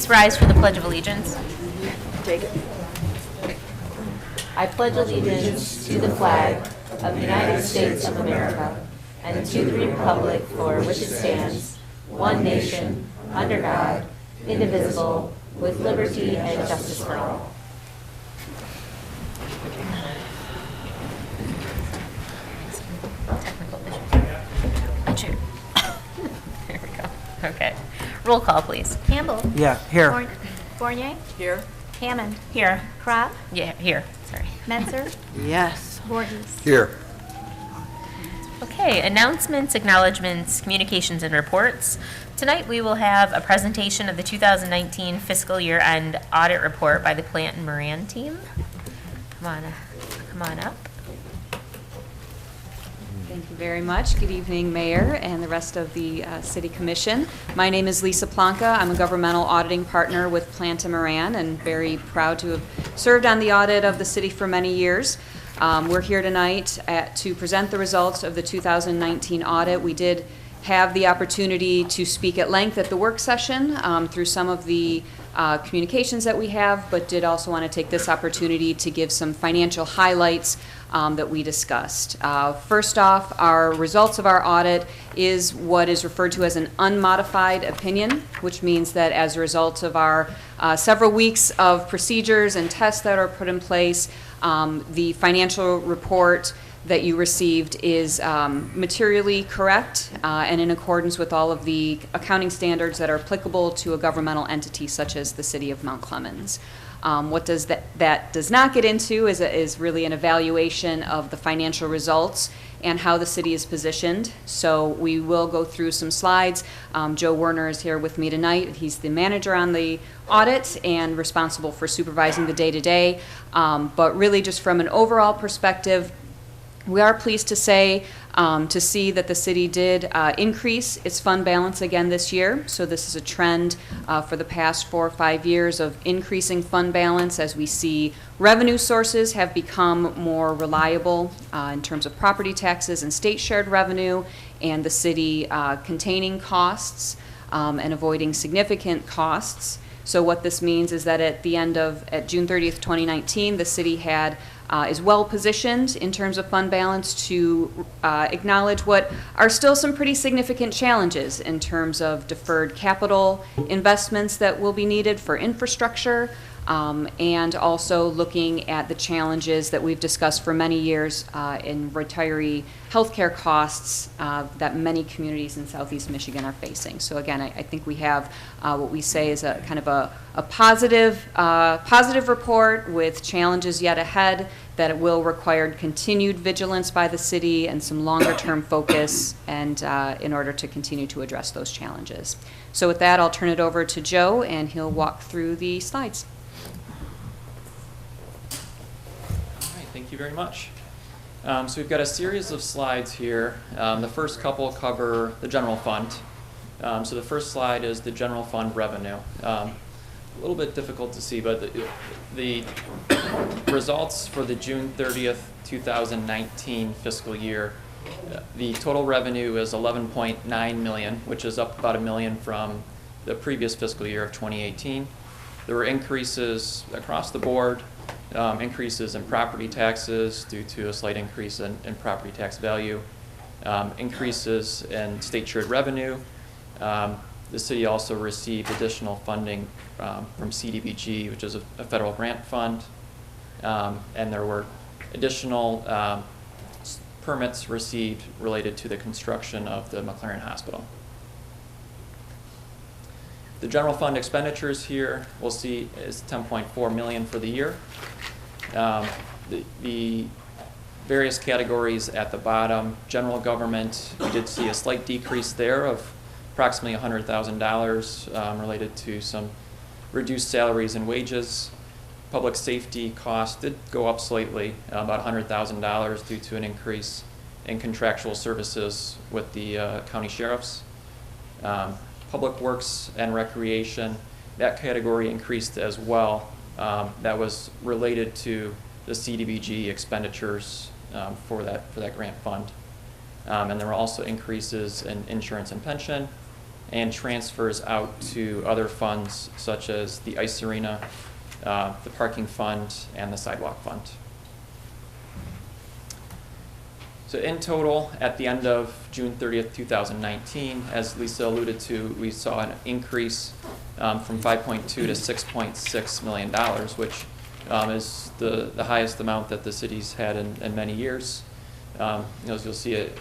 please rise for the Pledge of Allegiance? Take it. I pledge allegiance to the flag of the United States of America and to the republic for which it stands, one nation, under God, indivisible, with liberty and justice for all. Technical issue. There we go. Okay. Roll call, please. Campbell. Yeah, here. Fournier. Here. Hammond. Here. Crop. Yeah, here. Sorry. Menzer. Yes. Voorhees. Here. Okay, announcements, acknowledgements, communications, and reports. Tonight we will have a presentation of the 2019 fiscal year end audit report by the Plant and Moran team. Come on up. Thank you very much. Good evening, Mayor and the rest of the City Commission. My name is Lisa Plonka. I'm a governmental auditing partner with Plant and Moran and very proud to have served on the audit of the city for many years. We're here tonight to present the results of the 2019 audit. We did have the opportunity to speak at length at the work session through some of the communications that we have, but did also want to take this opportunity to give some financial highlights that we discussed. First off, our results of our audit is what is referred to as an unmodified opinion, which means that as a result of our several weeks of procedures and tests that are put in place, the financial report that you received is materially correct and in accordance with all of the accounting standards that are applicable to a governmental entity such as the City of Mount Clemens. What does that does not get into is really an evaluation of the financial results and how the city is positioned. So we will go through some slides. Joe Werner is here with me tonight. He's the manager on the audit and responsible for supervising the day-to-day. But really just from an overall perspective, we are pleased to say to see that the city did increase its fund balance again this year. So this is a trend for the past 4 or 5 years of increasing fund balance as we see revenue sources have become more reliable in terms of property taxes and state shared revenue, and the city containing costs and avoiding significant costs. So what this means is that at June 30th, 2019, the city is well positioned in terms of fund balance to acknowledge what are still some pretty significant challenges in terms of deferred capital investments that will be needed for infrastructure, and also looking at the challenges that we've discussed for many years in retiree healthcare costs that many communities in Southeast Michigan are facing. So again, I think we have what we say is a kind of a positive report with challenges yet ahead that it will require continued vigilance by the city and some longer term focus and in order to continue to address those challenges. So with that, I'll turn it over to Joe and he'll walk through the slides. Thank you very much. So we've got a series of slides here. The first couple cover the general fund. So the first slide is the general fund revenue. A little bit difficult to see, but the results for the June 30th, 2019 fiscal year, the total revenue is $11.9 million, which is up about $1 million from the previous fiscal year of 2018. There were increases across the board. Increases in property taxes due to a slight increase in property tax value, increases in state shared revenue. The city also received additional funding from CDBG, which is a federal grant fund, and there were additional permits received related to the construction of the McLaren Hospital. The general fund expenditures here we'll see is $10.4 million for the year. The various categories at the bottom, general government, we did see a slight decrease there of approximately $100,000 related to some reduced salaries and wages. Public safety costs did go up slightly, about $100,000 due to an increase in contractual services with the county sheriffs. Public works and recreation, that category increased as well. That was related to the CDBG expenditures for that grant fund. And there were also increases in insurance and pension, and transfers out to other funds such as the ice arena, the parking fund, and the sidewalk fund. So in total, at the end of June 30th, 2019, as Lisa alluded to, we saw an increase from $5.2 to $6.6 million, which is the highest amount that the city's had in many years. As you'll see, it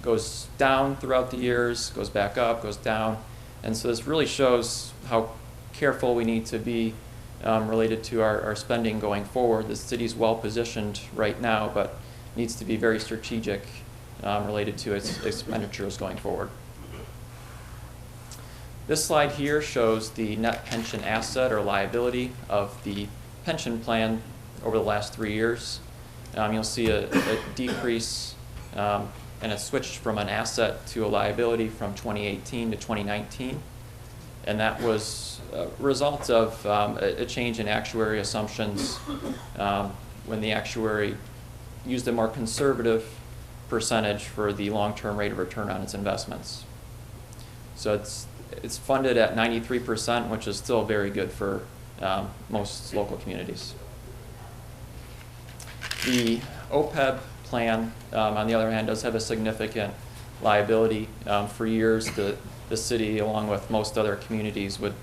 goes down throughout the years, goes back up, goes down. And so this really shows how careful we need to be related to our spending going forward. The city's well positioned right now, but needs to be very strategic related to its expenditures going forward. This slide here shows the net pension asset or liability of the pension plan over the last 3 years. You'll see a decrease, and it switched from an asset to a liability from 2018 to 2019. And that was a result of a change in actuary assumptions when the actuary used a more conservative percentage for the long-term rate of return on its investments. So it's funded at 93%, which is still very good for most local communities. The OPEB plan, on the other hand, does have a significant liability. For years, the city, along with most other communities, would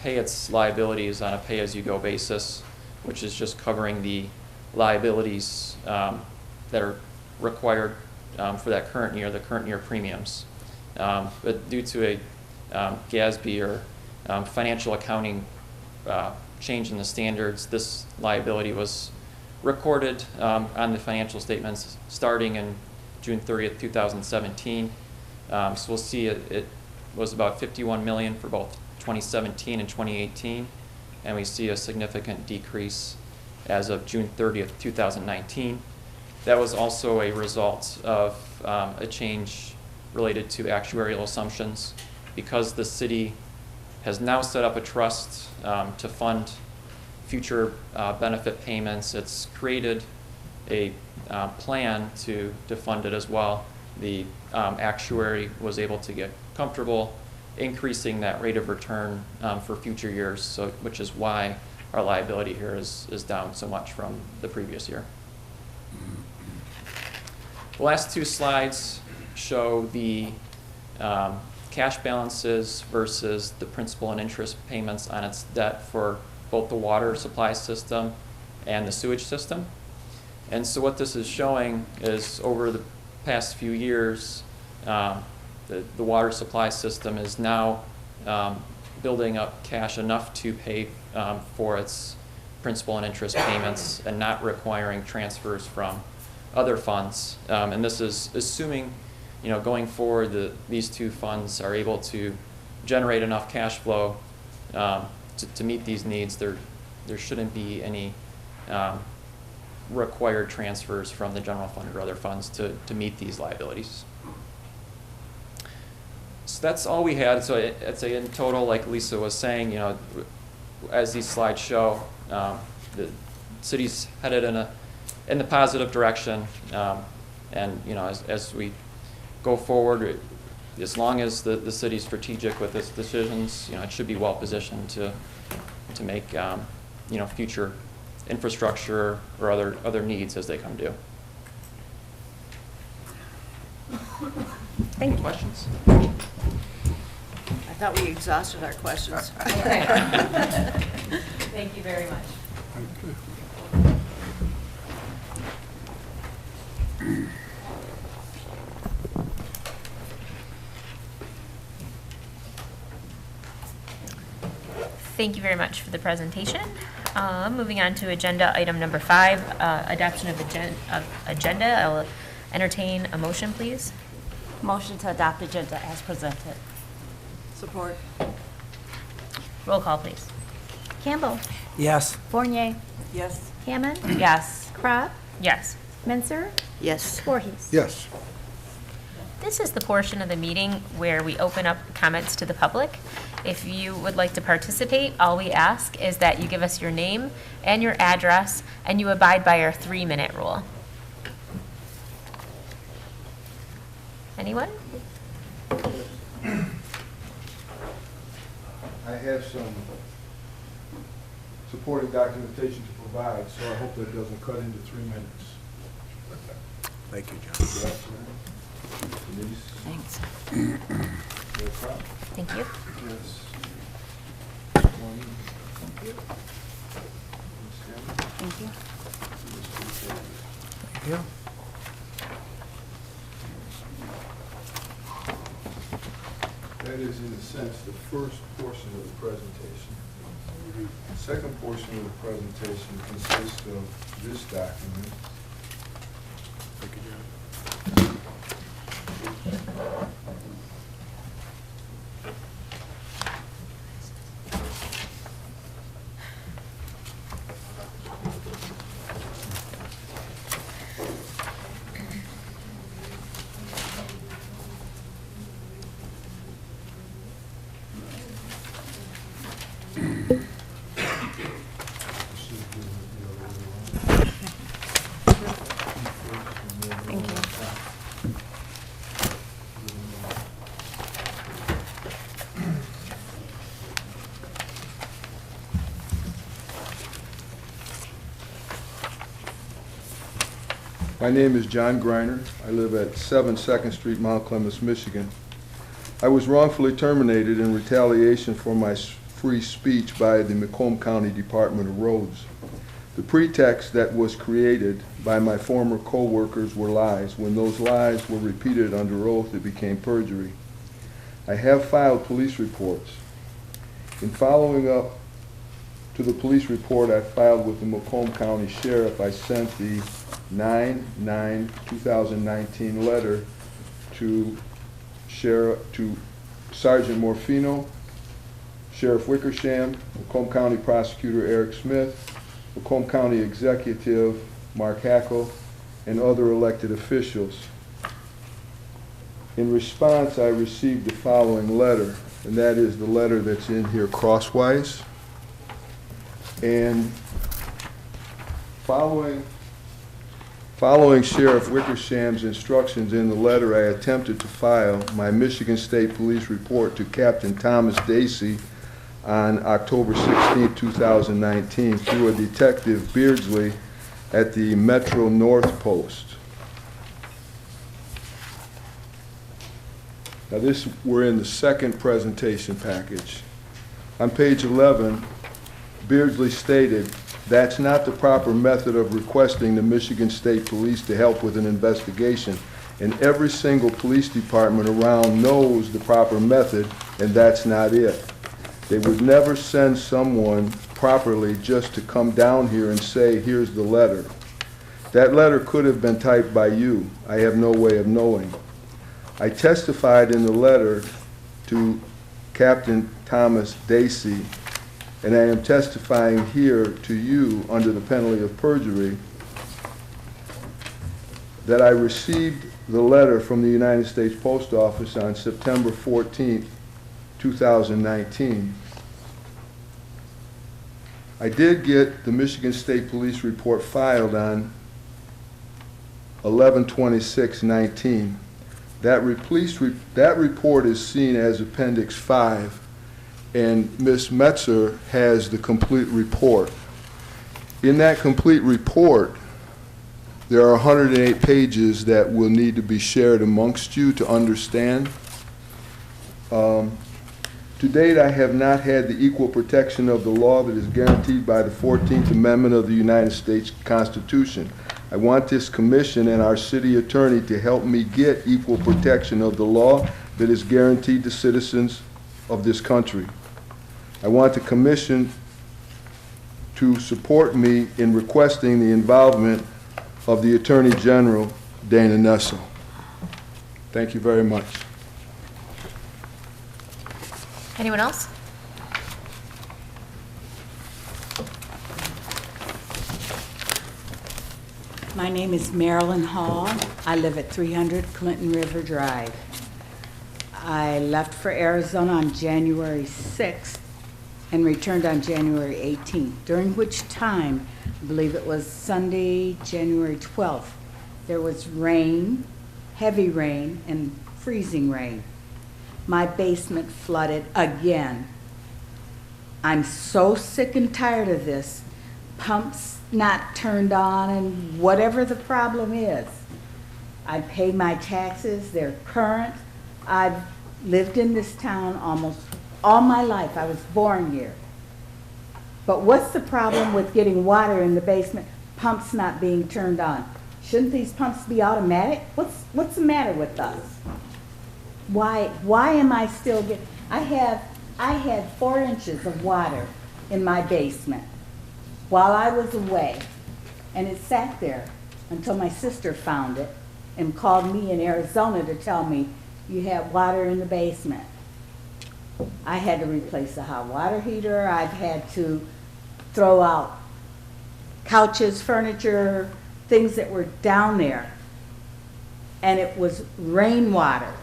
pay its liabilities on a pay-as-you-go basis, which is just covering the liabilities that are required for that current year, the current year premiums. But due to a GASB or financial accounting change in the standards, this liability was recorded on the financial statements starting in June 30th, 2017. So we'll see it was about $51 million for both 2017 and 2018, and we see a significant decrease as of June 30th, 2019. That was also a result of a change related to actuarial assumptions. Because the city has now set up a trust to fund future benefit payments, it's created a plan to fund it as well. The actuary was able to get comfortable increasing that rate of return for future years, so which is why our liability here is down so much from the previous year. The last two slides show the cash balances versus the principal and interest payments on its debt for both the water supply system and the sewage system. And so what this is showing is over the past few years, the water supply system is now building up cash enough to pay for its principal and interest payments and not requiring transfers from other funds. And this is assuming, going forward, these two funds are able to generate enough cash flow to meet these needs. There shouldn't be any required transfers from the general fund or other funds to meet these liabilities. So that's all we had. So I'd say in total, like Lisa was saying, as these slides show, the city's headed in the positive direction, and as we go forward, as long as the city's strategic with its decisions, it should be well positioned to make future infrastructure or other needs as they come due. Thank you. Questions? I thought we exhausted our questions. Thank you very much. Thank you very much for the presentation. Moving on to agenda item number 5, adoption of agenda. I'll entertain a motion, please. Motion to adopt agenda as presented. Support. Roll call, please. Campbell. Yes. Fournier. Yes. Hammond. Yes. Crop. Yes. Menser. Yes. Voorhees. Yes. This is the portion of the meeting where we open up comments to the public. If you would like to participate, all we ask is that you give us your name and your address, and you abide by our 3-minute rule. Anyone? I have some supporting documentation to provide, so I hope that doesn't cut into 3 minutes. Thank you, John. Denise? Thanks. No problem. Thank you. Yes. Thank you. Thank you. Thank you. That is, in a sense, the first portion of the presentation. The second portion of the presentation consists of this document. Thank you, John. Thank you. My name is John Greiner. I live at 7 2nd Street, Mount Clemens, Michigan. I was wrongfully terminated in retaliation for my free speech by the Macomb County Department of Roads. The pretext that was created by my former co-workers were lies. When those lies were repeated under oath, it became perjury. I have filed police reports. In following up to the police report I filed with the Macomb County Sheriff, I sent the 9/9/2019 letter to Sergeant Morfino, Sheriff Wickersham, Macomb County Prosecutor Eric Smith, Macomb County Executive Mark Hackle, and other elected officials. In response, I received the following letter, and that is the letter that's in here crosswise. And following Sheriff Wickersham's instructions in the letter, I attempted to file my Michigan State Police report to Captain Thomas Dacey on October 16, 2019, through a Detective Beardsley at the Metro North Post. Now we're in the second presentation package. On page 11, Beardsley stated, "That's not the proper method of requesting the Michigan State Police to help with an investigation, and every single police department around knows the proper method, and that's not it. They would never send someone properly just to come down here and say, here's the letter. That letter could have been typed by you. I have no way of knowing. I testified in the letter to Captain Thomas Dacey, and I am testifying here to you under the penalty of perjury that I received the letter from the United States Post Office on September 14, 2019. I did get the Michigan State Police report filed on 11/26/19. That report is seen as Appendix 5, and Ms. Metzer has the complete report. In that complete report, there are 108 pages that will need to be shared amongst you to understand. To date, I have not had the equal protection of the law that is guaranteed by the 14th Amendment of the United States Constitution. I want this commission and our city attorney to help me get equal protection of the law that is guaranteed to citizens of this country. I want the commission to support me in requesting the involvement of the Attorney General, Dana Nessel. Thank you very much. Anyone else? My name is Marilyn Hall. I live at 300 Clinton River Drive. I left for Arizona on January 6th and returned on January 18th, during which time, I believe it was Sunday, January 12th, there was rain, heavy rain, and freezing rain. My basement flooded again. I'm so sick and tired of this. Pumps not turned on and whatever the problem is. I pay my taxes, they're current. I've lived in this town almost all my life. I was born here. But what's the problem with getting water in the basement, pumps not being turned on? Shouldn't these pumps be automatic? What's the matter with us? Why am I still getting, I had 4 inches of water in my basement while I was away, and it sat there until my sister found it and called me in Arizona to tell me you have water in the basement. I had to replace the hot water heater. I've had to throw out couches, furniture, things that were down there. And it was rainwater.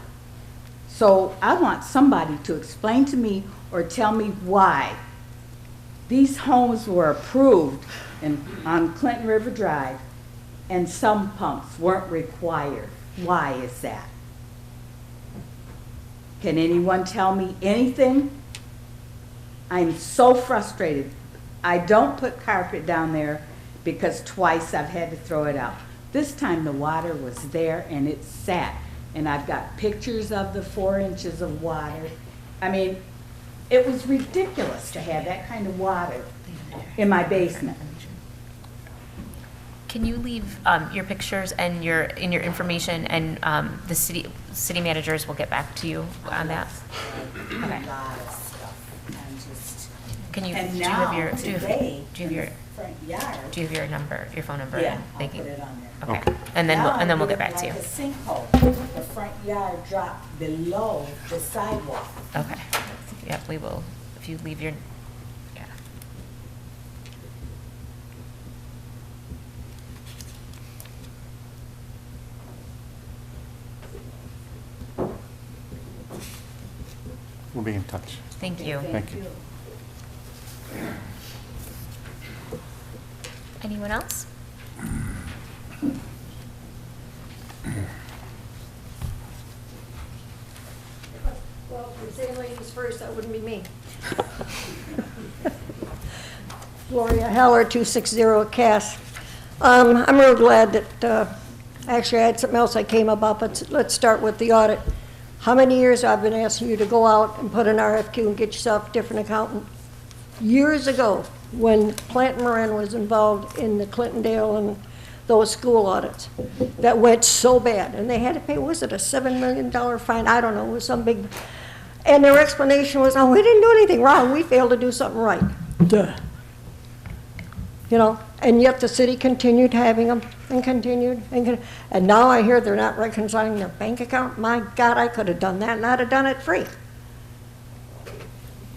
So I want somebody to explain to me or tell me why these homes were approved on Clinton River Drive and some pumps weren't required. Why is that? Can anyone tell me anything? I'm so frustrated. I don't put carpet down there because twice I've had to throw it out. This time the water was there and it sat. And I've got pictures of the 4 inches of water. I mean, it was ridiculous to have that kind of water in my basement. Can you leave your pictures and your information, and the city managers will get back to you on that? Okay. Can you, And do you have your, now, do you have- today, do you have your, front yard. do you have your number, your phone number? Yeah, and I'll they put can- it on there. Okay, and then we'll get back to you. Like a sinkhole. The front yard dropped below the sidewalk. Okay, yep, we will, if you leave your, yeah. We'll be in touch. Thank you. Thank you. Anyone else? Well, if you're saying ladies first, that wouldn't be me. Gloria Heller, 260 Cass. I'm real glad that, actually I had something else I came about, but let's start with the audit. How many years I've been asking you to go out and put an RFQ and get yourself a different accountant? Years ago, when Plant Moran was involved in the Clintondale and those school audits, that went so bad, and they had to pay, was it a $7 million fine? I don't know, it was some big, and their explanation was, oh, we didn't do anything wrong, we failed to do something right. Duh. You know, and yet the city continued having them, and continued, and now I hear they're not reconciling their bank account. My God, I could have done that, and I'd have done it free.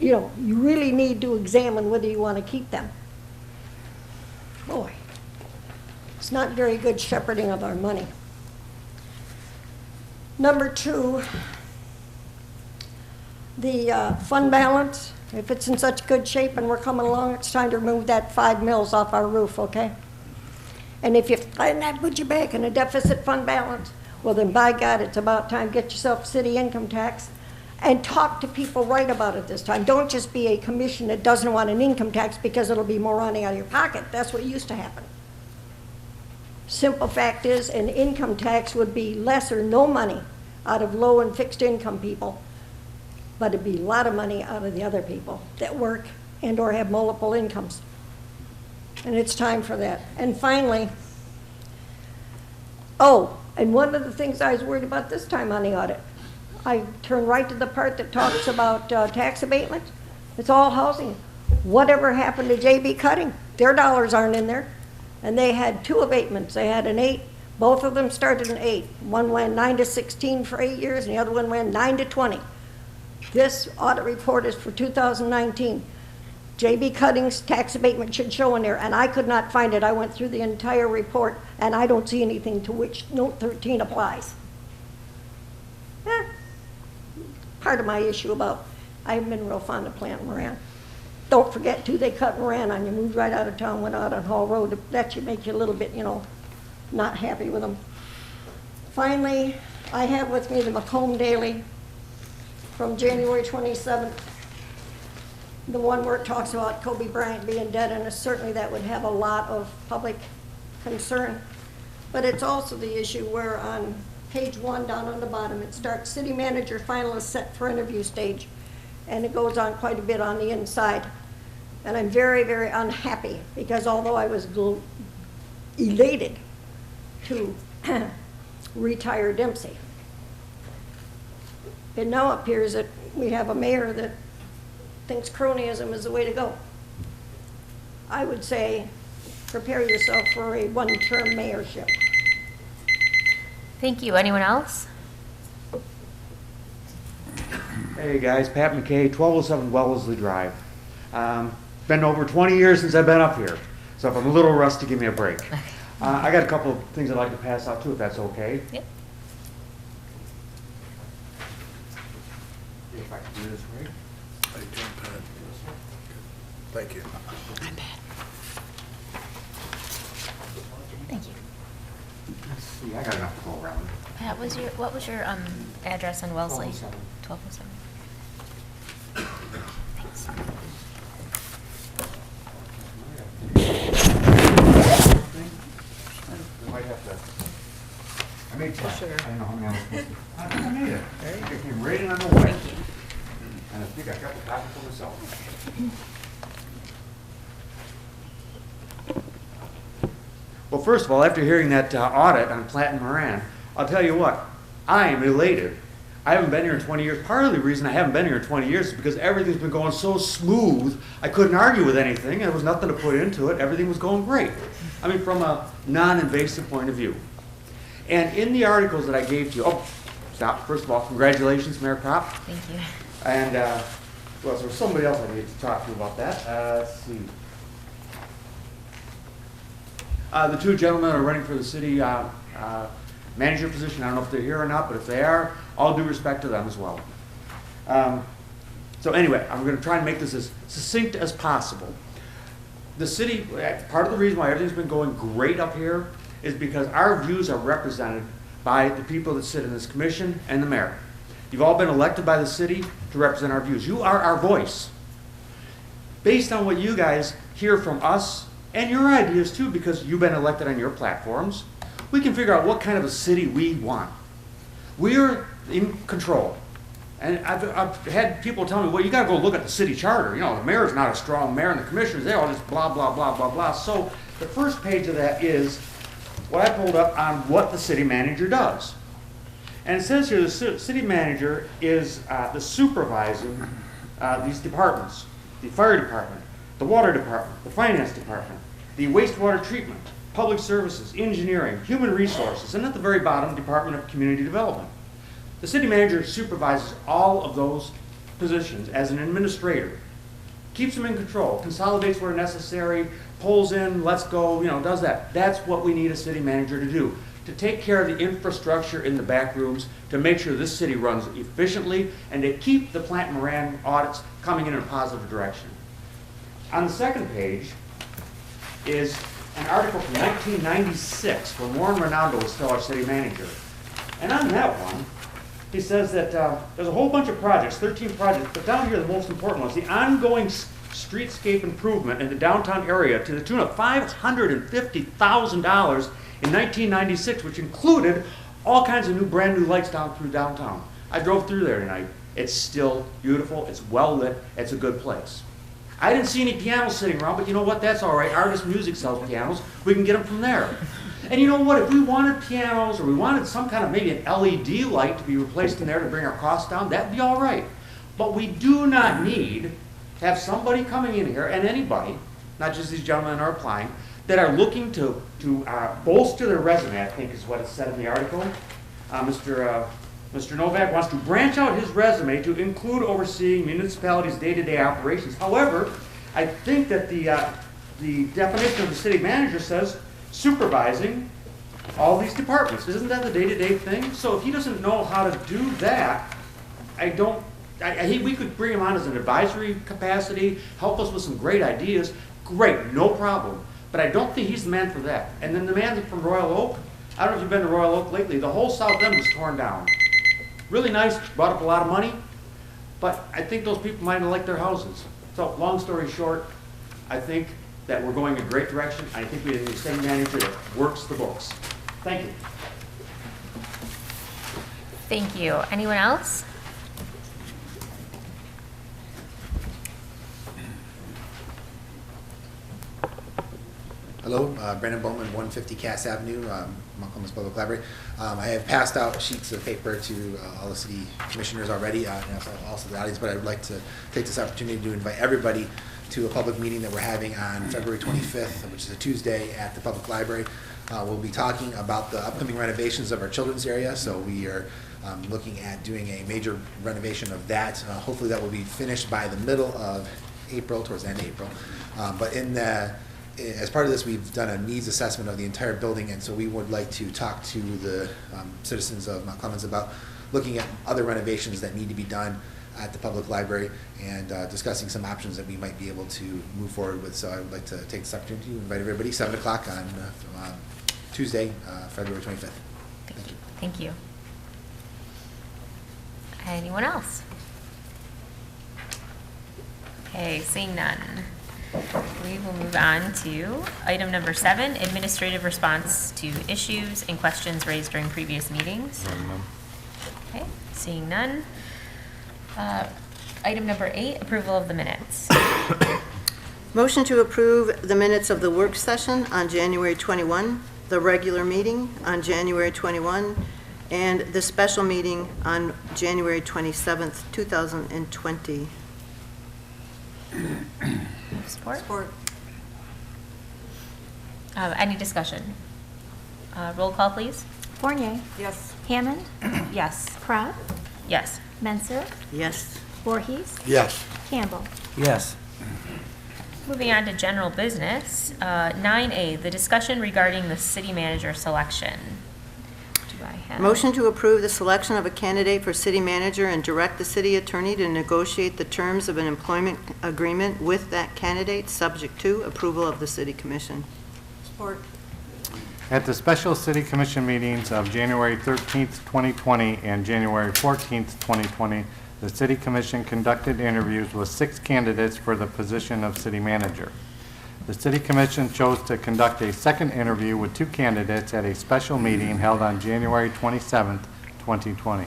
You know, you really need to examine whether you want to keep them. Boy, it's not very good shepherding of our money. Number 2, the fund balance. If it's in such good shape and we're coming along, it's time to remove that 5 mils off our roof, okay? And if you find that, put you back in a deficit fund balance, well then by God, it's about time, get yourself city income tax and talk to people right about it this time. Don't just be a commission that doesn't want an income tax because it'll be more money out of your pocket. That's what used to happen. Simple fact is, an income tax would be less or no money out of low and fixed income people, but it'd be a lot of money out of the other people that work and or have multiple incomes. And it's time for that. And finally, oh, and one of the things I was worried about this time on the audit, I turned right to the part that talks about tax abatement. It's all housing. Whatever happened to JB Cutting? Their dollars aren't in there. And they had 2 abatements. They had an 8. Both of them started in 8. One went 9 to 16 for 8 years, and the other one went 9 to 20. This audit report is for 2019. JB Cutting's tax abatement should show in there, and I could not find it. I went through the entire report, and I don't see anything to which Note 13 applies. Part of my issue about, I haven't been real fond of Plant Moran. Don't forget, too, they cut Moran on you, moved right out of town, went out on Hall Road. That should make you a little bit, you know, not happy with them. Finally, I have with me the Macomb Daily from January 27th. the one where it talks about Kobe Bryant being dead, and certainly that would have a lot of public concern. But it's also the issue where on page 1 down on the bottom, it starts, city manager finalist set for interview stage. And it goes on quite a bit on the inside. And I'm very, very unhappy because although I was elated to retire Dempsey, it now appears that we have a mayor that thinks cronyism is the way to go. I would say prepare yourself for a one-term mayorship. Thank you. Anyone else? Hey guys, Pat McKay, 1207 Wellesley Drive. Been over 20 years since I've been up here, so if I'm a little rusty, give me a break. I got a couple of things I'd like to pass out too, if that's okay. Yep. If I can do this right. Thank you. Thank you. Let's see, I got enough to go around. Pat, what was your address on Wellesley? 1207. 1207. Thanks. I might have to. I made 10. I don't know how many I was supposed to. I think I made it. I came right in on the way. And I think I got the copy for myself. Well, first of all, after hearing that audit on Platt and Moran, I'll tell you what, I am elated. I haven't been here in 20 years. Part of the reason I haven't been here in 20 years is because everything's been going so smooth, I couldn't argue with anything. There was nothing to put into it. Everything was going great. I mean, from a non-invasive point of view. And in the articles that I gave to you, oh, stop. First of all, congratulations, Mayor Kopp. Thank you. And, well, there was somebody else I needed to talk to about that. Let's see. The two gentlemen are running for the city manager position. I don't know if they're here or not, but if they are, all due respect to them as well. So anyway, I'm going to try and make this as succinct as possible. The city, part of the reason why everything's been going great up here is because our views are represented by the people that sit in this commission and the mayor. You've all been elected by the city to represent our views. You are our voice. Based on what you guys hear from us, and your ideas too, because you've been elected on your platforms, we can figure out what kind of a city we want. We're in control. And I've had people tell me, well, you gotta go look at the city charter. You know, the mayor's not a strong mayor and the commissioners, they all just blah, blah, blah, blah, blah. So the first page of that is what I pulled up on what the city manager does. And it says here the city manager is the supervising these departments, the fire department, the water department, the finance department, the wastewater treatment, public services, engineering, human resources, and at the very bottom, Department of Community Development. The city manager supervises all of those positions as an administrator, keeps them in control, consolidates where necessary, pulls in, lets go, you know, does that. That's what we need a city manager to do, to take care of the infrastructure in the back rooms, to make sure this city runs efficiently, and to keep the Platt and Moran audits coming in a positive direction. On the second page is an article from 1996 when Warren Rinaldo was still our city manager. And on that one, he says that there's a whole bunch of projects, 13 projects, but down here the most important one is the ongoing streetscape improvement in the downtown area to the tune of $550,000 in 1996, which included all kinds of brand new lights down through downtown. I drove through there tonight. It's still beautiful, it's well lit, it's a good place. I didn't see any pianos sitting around, but you know what? That's all right. Artist Music sells pianos. We can get them from there. And you know what? If we wanted pianos or we wanted some kind of maybe an LED light to be replaced in there to bring our costs down, that'd be all right. But we do not need to have somebody coming in here, and anybody, not just these gentlemen that are applying, that are looking to bolster their resume, I think is what it said in the article. Mr. Novak wants to branch out his resume to include overseeing municipalities' day-to-day operations. However, I think that the definition of the city manager says supervising all these departments. Isn't that the day-to-day thing? So if he doesn't know how to do that, we could bring him on as an advisory capacity, help us with some great ideas. Great, no problem. But I don't think he's the man for that. And then the man from Royal Oak, I don't know if you've been to Royal Oak lately, the whole south end was torn down. Really nice, brought up a lot of money, but I think those people might have liked their houses. So, long story short, I think that we're going in a great direction. I think we have a city manager that works the books. Thank you. Thank you. Anyone else? Hello, Brandon Bowman, 150 Cass Avenue, Mount Clemens Public Library. I have passed out sheets of paper to all the city commissioners already, and also the audience, but I would like to take this opportunity to invite everybody to a public meeting that we're having on February 25th, which is a Tuesday, at the public library. We'll be talking about the upcoming renovations of our children's area, so we are looking at doing a major renovation of that. Hopefully that will be finished by the middle of April, towards the end of April. But as part of this, we've done a needs assessment of the entire building, and so we would like to talk to the citizens of Mount Clemens about looking at other renovations that need to be done at the public library and discussing some options that we might be able to move forward with. So I would like to take this opportunity to invite everybody, 7 o'clock on Tuesday, February 25th. Thank you. Thank you. Anyone else? Okay, seeing none. We will move on to item number 7, administrative response to issues and questions raised during previous meetings. Okay, seeing none. Item number 8, approval of the minutes. Motion to approve the minutes of the work session on January 21, the regular meeting on January 21, and the special meeting on January 27th, 2020. Support? Support. Any discussion? Roll call, please. Fournier. Yes. Hammond. Yes. Pratt. Yes. Menser. Yes. Voorhees. Yes. Campbell. Yes. Moving on to general business, 9A, the discussion regarding the city manager selection. Do I have? Motion to approve the selection of a candidate for city manager and direct the city attorney to negotiate the terms of an employment agreement with that candidate, subject to approval of the city commission. Support. At the special city commission meetings of January 13th, 2020 and January 14th, 2020, the city commission conducted interviews with 6 candidates for the position of city manager. The city commission chose to conduct a second interview with 2 candidates at a special meeting held on January 27th, 2020.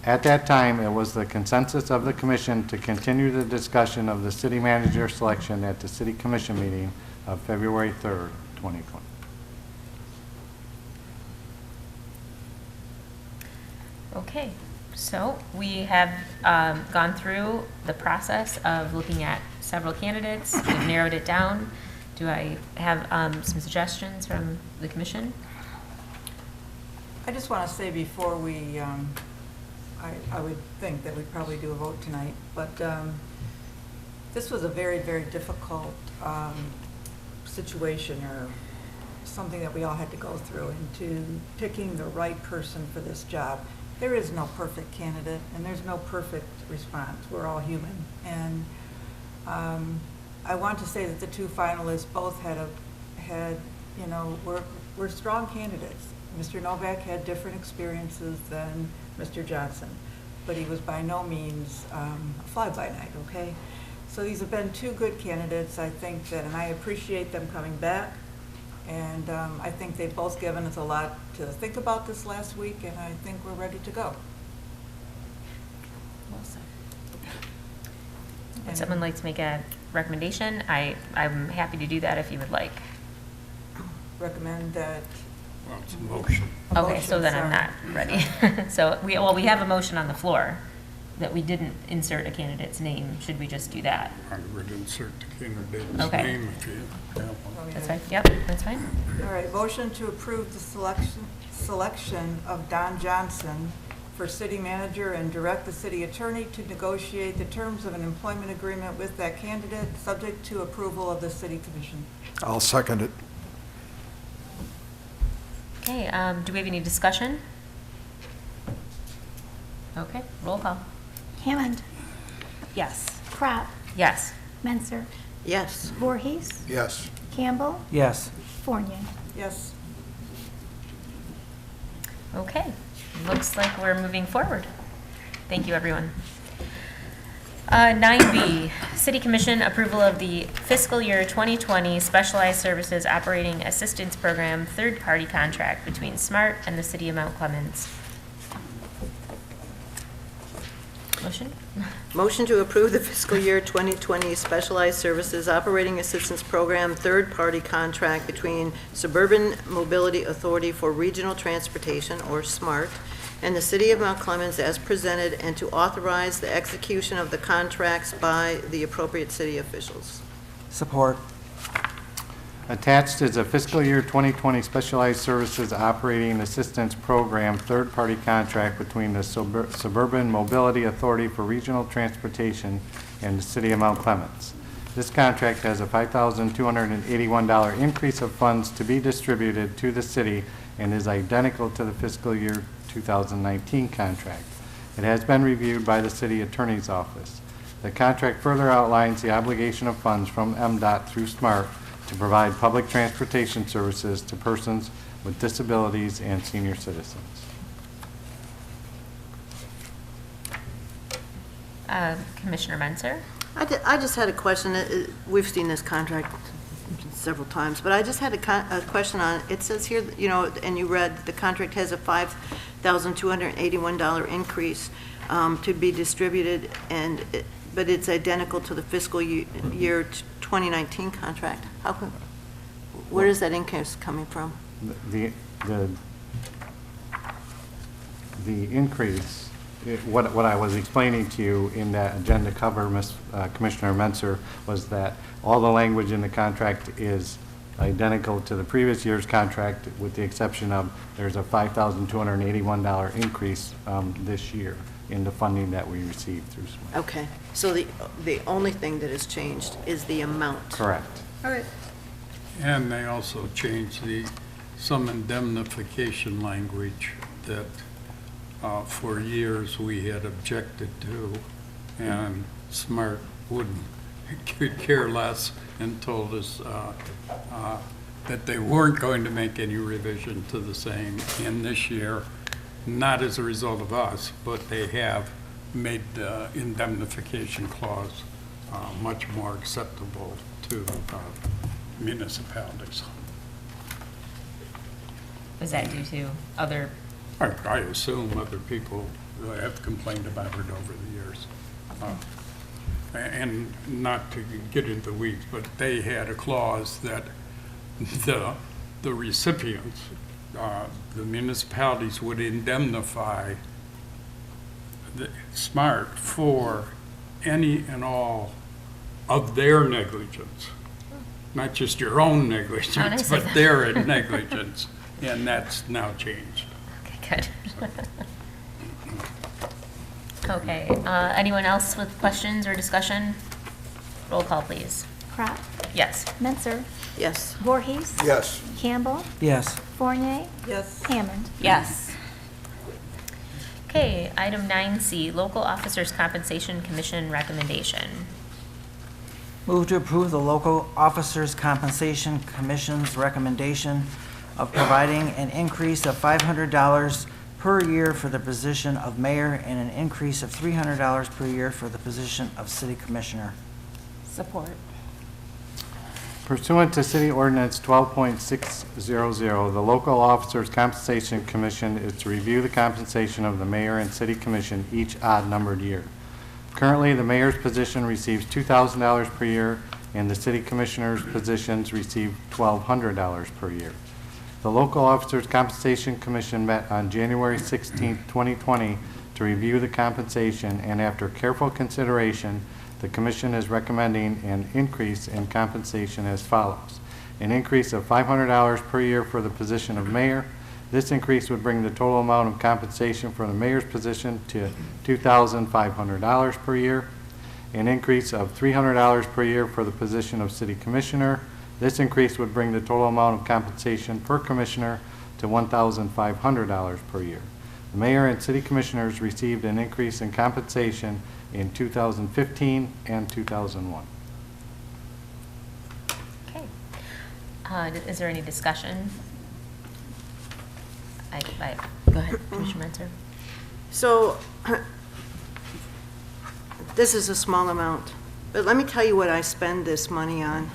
At that time, it was the consensus of the commission to continue the discussion of the city manager selection at the city commission meeting of February 3rd, 2020. Okay, so we have gone through the process of looking at several candidates. We've narrowed it down. Do I have some suggestions from the commission? I just want to say before we, I would think that we'd probably do a vote tonight, but this was a very, very difficult situation, or something that we all had to go through, into picking the right person for this job. There is no perfect candidate, and there's no perfect response. We're all human. And I want to say that the 2 finalists both had, were strong candidates. Mr. Novak had different experiences than Mr. Johnson, but he was by no means a fly-by-night, okay? So these have been 2 good candidates, I think, and I appreciate them coming back. And I think they've both given us a lot to think about this last week, and I think we're ready to go. Well said. Would someone like to make a recommendation? I'm happy to do that if you would like. Recommend that. Well, it's a motion. Okay, so then I'm not ready. So we have a motion on the floor that we didn't insert a candidate's name. Should we just do that? I would insert the candidate's Okay. name if you have one. That's fine. Yep, that's fine. All right, motion to approve the selection of Don Johnson for city manager and direct the city attorney to negotiate the terms of an employment agreement with that candidate, subject to approval of the city commission. I'll second it. Okay, do we have any discussion? Okay, roll call. Hammond. Yes. Pratt. Yes. Menser. Yes. Voorhees. Yes. Campbell. Yes. Fournier. Yes. Okay, looks like we're moving forward. Thank you, everyone. 9B, City Commission approval of the fiscal year 2020 Specialized Services Operating Assistance Program third-party contract between SMART and the City of Mount Clemens. Motion? Motion to approve the fiscal year 2020 Specialized Services Operating Assistance Program third-party contract between Suburban Mobility Authority for Regional Transportation, or SMART, and the City of Mount Clemens as presented, and to authorize the execution of the contracts by the appropriate city officials. Support. Attached is a fiscal year 2020 Specialized Services Operating Assistance Program third-party contract between the Suburban Mobility Authority for Regional Transportation and the City of Mount Clemens. This contract has a $5,281 increase of funds to be distributed to the city and is identical to the fiscal year 2019 contract. It has been reviewed by the City Attorney's Office. The contract further outlines the obligation of funds from MDOT through SMART to provide public transportation services to persons with disabilities and senior citizens. Commissioner Menzer? I just had a question. We've seen this contract several times, but I just had a question on, it says here, you know, and you read, the contract has a $5,281 increase to be distributed, but it's identical to the fiscal year 2019 contract. How come, where is that increase coming from? The increase, what I was explaining to you in that agenda cover, Commissioner Menzer, was that all the language in the contract is identical to the previous year's contract, with the exception of there's a $5,281 increase this year in the funding that we received through SMART. Okay, so the only thing that has changed is the amount. Correct. All right. And they also changed some indemnification language that for years we had objected to, and SMART could care less and told us that they weren't going to make any revision to the same in this year, not as a result of us, but they have made the indemnification clause much more acceptable to municipalities. Was that due to other? I assume other people have complained about it over the years. And not to get into the weeds, but they had a clause that the recipients, the municipalities, would indemnify the SMART for any and all of their negligence. Not just your own negligence, but their negligence. And that's now changed. Okay, good. Okay, anyone else with questions or discussion? Roll call, please. Pratt? Yes. Menzer? Yes. Voorhees? Yes. Campbell? Yes. Fournier? Yes. Hammond? Yes. Okay, item 9C, Local Officers Compensation Commission recommendation. Move to approve the Local Officers Compensation Commission's recommendation of providing an increase of $500 per year for the position of mayor and an increase of $300 per year for the position of city commissioner. Support. Pursuant to City Ordinance 12.600, the Local Officers Compensation Commission is to review the compensation of the mayor and city commission each odd-numbered year. Currently, the mayor's position receives $2,000 per year, and the city commissioner's positions receive $1,200 per year. The Local Officers Compensation Commission met on January 16, 2020 to review the compensation, and after careful consideration, the Commission is recommending an increase in compensation as follows. An increase of $500 per year for the position of mayor. This increase would bring the total amount of compensation for the mayor's position to $2,500 per year. An increase of $300 per year for the position of city commissioner. This increase would bring the total amount of compensation per commissioner to $1,500 per year. The mayor and city commissioners received an increase in compensation in 2015 and 2001. Okay. Is there any discussion? Go ahead, Commissioner Menzer. So, This is a small amount, but let me tell you what I spend this money on.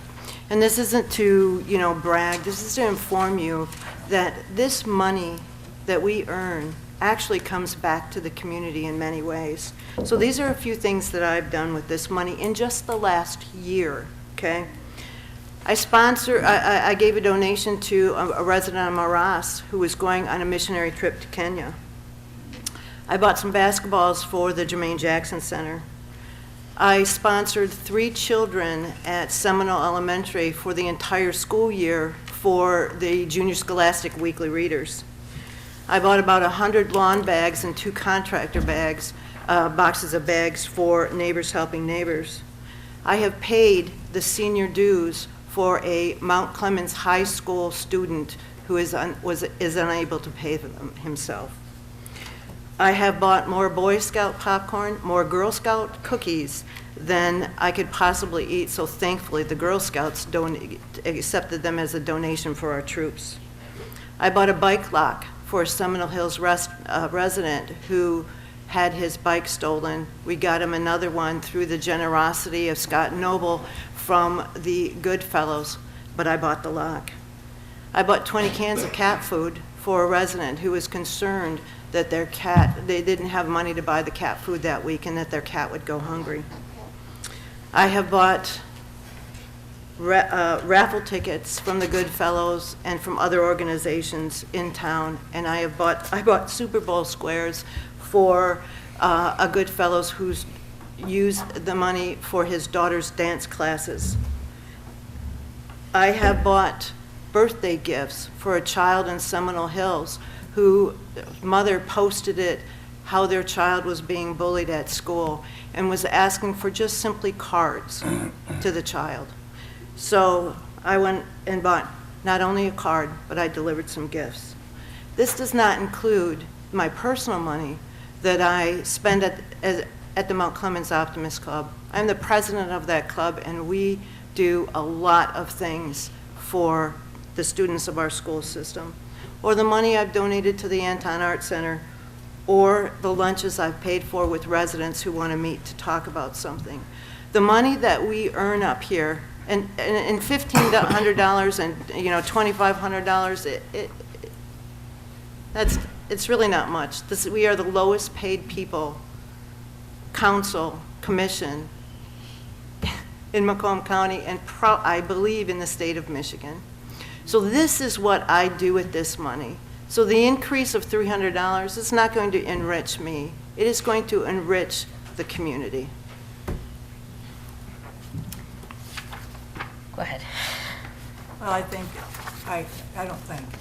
And this isn't to, brag, this is to inform you that this money that we earn actually comes back to the community in many ways. So these are a few things that I've done with this money in just the last year, okay? I gave a donation to a resident of Maras who was going on a missionary trip to Kenya. I bought some basketballs for the Jermaine Jackson Center. I sponsored 3 children at Seminole Elementary for the entire school year for the Junior Scholastic Weekly Readers. I bought about 100 lawn bags and 2 contractor bags, boxes of bags for Neighbors Helping Neighbors. I have paid the senior dues for a Mount Clemens High School student who is unable to pay for them himself. I have bought more Boy Scout popcorn, more Girl Scout cookies than I could possibly eat, so thankfully the Girl Scouts accepted them as a donation for our troops. I bought a bike lock for a Seminole Hills resident who had his bike stolen. We got him another one through the generosity of Scott Noble from the Goodfellows, but I bought the lock. I bought 20 cans of cat food for a resident who was concerned that their cat, they didn't have money to buy the cat food that week and that their cat would go hungry. I have bought raffle tickets from the Goodfellows and from other organizations in town, and I bought Super Bowl squares for a Goodfellows who's used the money for his daughter's dance classes. I have bought birthday gifts for a child in Seminole Hills who mother posted it how their child was being bullied at school and was asking for just simply cards to the child. So I went and bought not only a card, but I delivered some gifts. This does not include my personal money that I spend at the Mount Clemens Optimist Club. I'm the president of that club, and we do a lot of things for the students of our school system. Or the money I've donated to the Anton Art Center, or the lunches I've paid for with residents who want to meet to talk about something. The money that we earn up here, and $1,500 and $2,500, it's really not much. We are the lowest paid people, council, commission in Macomb County, and I believe in the state of Michigan. So this is what I do with this money. So the increase of $300 is not going to enrich me. It is going to enrich the community. Go ahead. Well,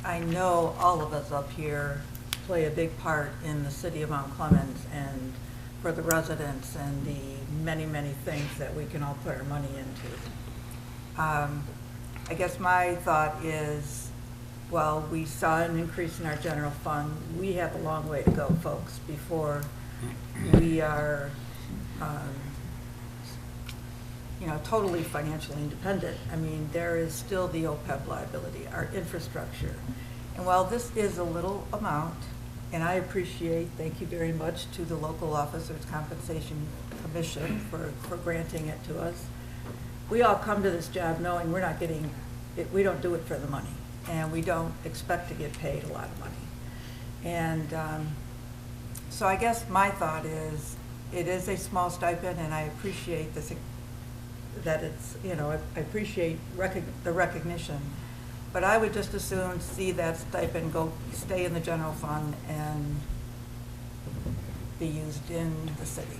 I know all of us up here play a big part in the city of Mount Clemens and for the residents and the many, many things that we can all put our money into. I guess my thought is, well, we saw an increase in our general fund. We have a long way to go, folks, before we are, totally financially independent. I mean, there is still the OPEB liability, our infrastructure. And while this is a little amount, and I appreciate, thank you very much to the Local Officers Compensation Commission for granting it to us. We all come to this job knowing we're not getting, we don't do it for the money, and we don't expect to get paid a lot of money. And so I guess my thought is, it is a small stipend, and I appreciate this, that it's, I appreciate the recognition, but I would just as soon see that stipend stay in the general fund and be used in the city.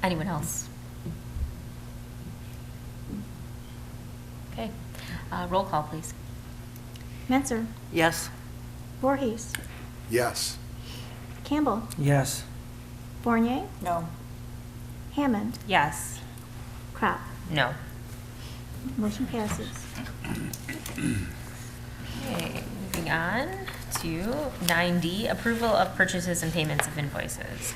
Anyone else? Okay. Roll call, please. Menzer, Yes. Voorhees, Yes. Campbell, Yes. Fournier, No. Hammond, Yes. Crop. No. Motion passes. Okay, moving on to 9D, approval of purchases and payments of invoices.